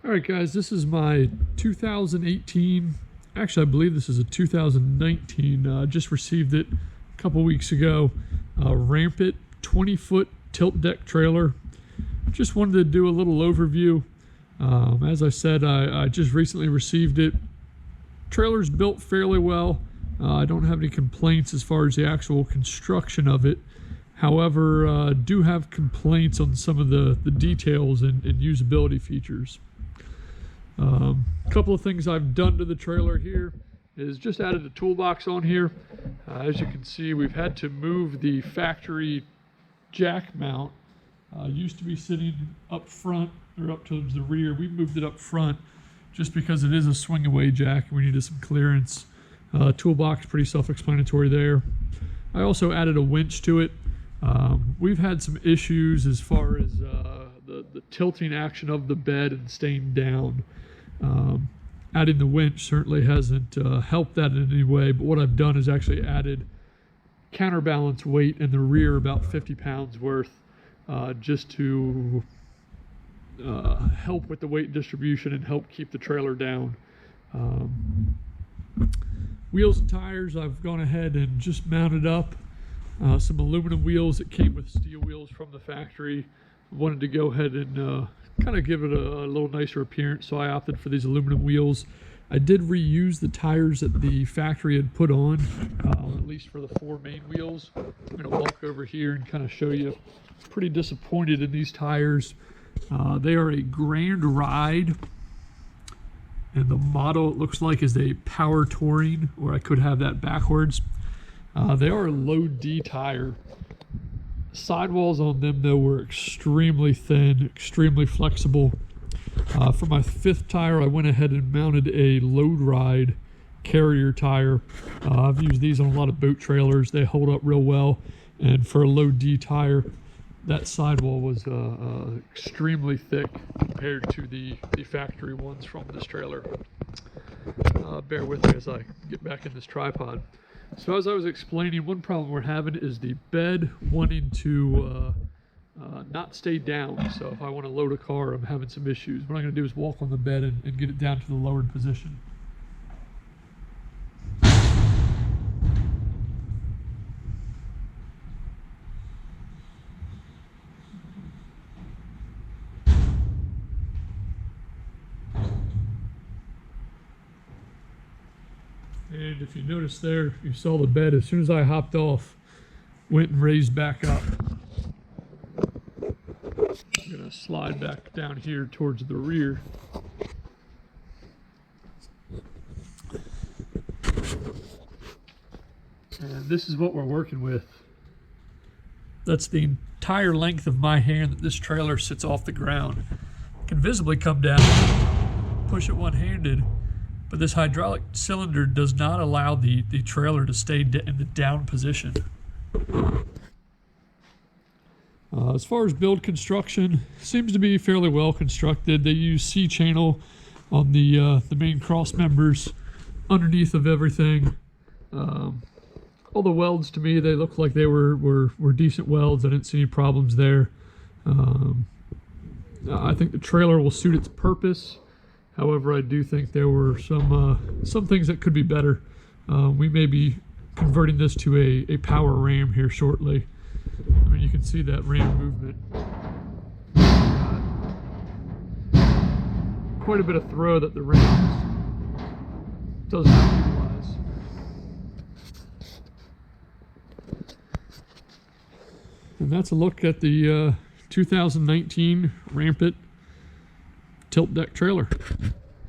Alright guys, this is my 2018, actually I believe this is a 2019, just received it a couple weeks ago, Rampant 20-foot tilt deck trailer. Just wanted to do a little overview. As I said, I just recently received it. Trailer's built fairly well. I don't have any complaints as far as the actual construction of it. However, do have complaints on some of the details and usability features. A couple of things I've done to the trailer here is just added a toolbox on here. As you can see, we've had to move the factory jack mount. Used to be sitting up front or up towards the rear. We moved it up front just because it is a swing away jack and we needed some clearance. Toolbox, pretty self-explanatory there. I also added a winch to it. We've had some issues as far as the tilting action of the bed and staying down. Adding the winch certainly hasn't helped that in any way, but what I've done is actually added counterbalance weight in the rear, about 50 pounds worth, just to help with the weight distribution and help keep the trailer down. Wheels and tires, I've gone ahead and just mounted up some aluminum wheels that came with steel wheels from the factory. Wanted to go ahead and kind of give it a little nicer appearance, so I opted for these aluminum wheels. I did reuse the tires that the factory had put on, at least for the 4 main wheels. I'm going to walk over here and kind of show you. Pretty disappointed in these tires. They are a Grand Ride, and the model it looks like is a Power Touring, or I could have that backwards. They are a low D tire. Sidewalls on them though were extremely thin, extremely flexible. For my 5th tire, I went ahead and mounted a Load Ride carrier tire. I've used these on a lot of boat trailers. They hold up real well, and for a low D tire, that sidewall was extremely thick compared to the factory ones from this trailer. Bear with me as I get back in this tripod. So as I was explaining, one problem we're having is the bed wanting to not stay down. So if I want to load a car, I'm having some issues. What I'm going to do is walk on the bed and get it down to the lowered position. And if you notice there, you saw the bed, as soon as I hopped off, went and raised back up. I'm going to slide back down here towards the rear. And this is what we're working with. That's the entire length of my hand that this trailer sits off the ground. I can visibly come down, push it one-handed, but this hydraulic cylinder does not allow the trailer to stay in the down position. As far as build construction, seems to be fairly well constructed. They use C-channel on the main cross members underneath of everything. All the welds, to me, they look like they were decent welds. I didn't see any problems there. I think the trailer will suit its purpose. However, I do think there were some things that could be better. We may be converting this to a power ram here shortly. I mean, you can see that ram movement. Quite a bit of throw that the ram does not utilize. And that's a look at the 2019 Rampant tilt deck trailer.